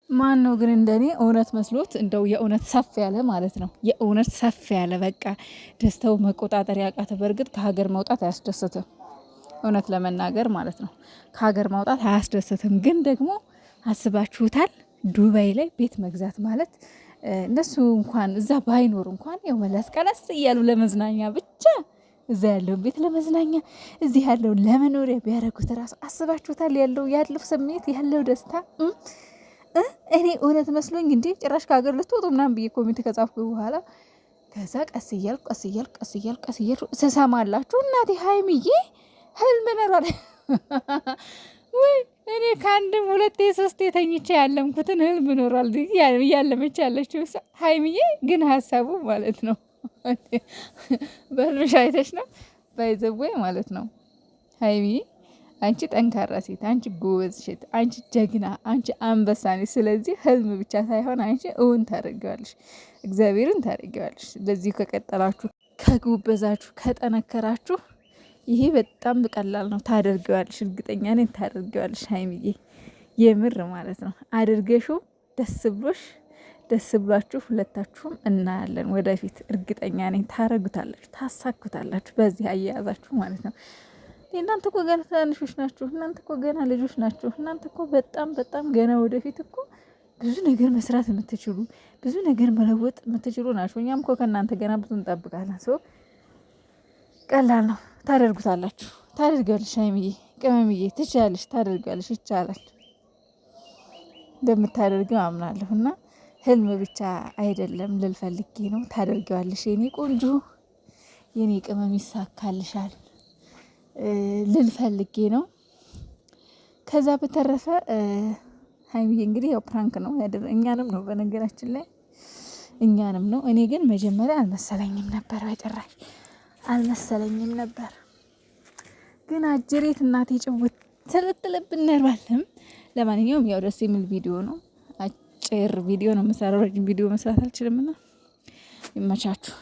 ማን ነው ግን እንደኔ እውነት መስሎት እንደው የእውነት ሰፍ ያለ ማለት ነው። የእውነት ሰፍ ያለ በቃ ደስታው መቆጣጠር ያቃተ። በእርግጥ ከሀገር መውጣት አያስደስትም፣ እውነት ለመናገር ማለት ነው። ከሀገር ማውጣት አያስደስትም። ግን ደግሞ አስባችሁታል? ዱባይ ላይ ቤት መግዛት ማለት እነሱ እንኳን እዛ ባይኖር እንኳን ያው መለስ ቀለስ እያሉ ለመዝናኛ ብቻ እዛ ያለውን ቤት ለመዝናኛ እዚህ ያለውን ለመኖሪያ ቢያደርጉት ራሱ አስባችሁታል? ያለው ስሜት ያለው ደስታ እኔ እውነት መስሎኝ እንዴ ጭራሽ ከሀገር ልትወጡ ምናምን ብዬ ኮሜንት ከጻፍኩ በኋላ ከዛ ቀስ እያልኩ ስሰማላችሁ እናቴ ሀይሚዬ ህልም ነሯል ወይ እኔ ከአንድም ሁለቴ ሶስቴ ተኝቼ ያለምኩትን ህልም ኖሯል እያለመች ያለችው ሀይሚዬ ግን ሀሳቡ ማለት ነው በህልምሽ አይተሽ ነው ባይዘወይ ማለት ነው ሀይሚዬ አንቺ ጠንካራ ሴት፣ አንቺ ጎበዝ ሴት፣ አንቺ ጀግና፣ አንቺ አንበሳ ነሽ። ስለዚህ ህልም ብቻ ሳይሆን አንቺ እውን ታደርጊዋለሽ፣ እግዚአብሔርን ታደርጊዋለሽ። በዚህ ከቀጠላችሁ፣ ከጎበዛችሁ፣ ከጠነከራችሁ ይሄ በጣም ቀላል ነው። ታደርጊዋለሽ፣ እርግጠኛ ነኝ ታደርጊዋለሽ ሀይሚዬ፣ የምር ማለት ነው። አድርገሽው ደስ ብሏችሁ ሁለታችሁም እናያለን ወደፊት። እርግጠኛ ነኝ ታረጉታላችሁ፣ ታሳኩታላችሁ። በዚህ አያያዛችሁ ማለት ነው። እናንተ እኮ ገና ትናንሾች ናችሁ። እናንተ እኮ ገና ልጆች ናችሁ። እናንተ እኮ በጣም ገና ወደፊት እኮ ብዙ ነገር መስራት የምትችሉ ብዙ ነገር መለወጥ የምትችሉ ናችሁ። እኛም እኮ ከእናንተ ገና ብዙ እንጠብቃለን። ሰው ቀላል ነው። ታደርጉታላችሁ። ታደርጊያለሽ ሀይሚዬ፣ ቅመምዬ፣ ትችያለሽ፣ ታደርጊያለሽ። ይቻላል፣ እንደምታደርጊው አምናለሁ። እና ህልም ብቻ አይደለም ልል ፈልጌ ነው። ታደርጊዋለሽ የኔ ቆንጆ፣ የኔ ቅመም፣ ይሳካልሻል ልል ፈልጌ ነው። ከዛ በተረፈ ሀይሚዬ እንግዲህ ያው ፕራንክ ነው እኛንም ነው በነገራችን ላይ እኛንም ነው። እኔ ግን መጀመሪያ አልመሰለኝም ነበር፣ በጭራሽ አልመሰለኝም ነበር። ግን አጀሬት እናቴ ጭውት ትልትልብን ነርባለም። ለማንኛውም ያው ደስ የሚል ቪዲዮ ነው። አጭር ቪዲዮ ነው የምሰራው፣ ረጅም ቪዲዮ መስራት አልችልምና ይመቻችሁ።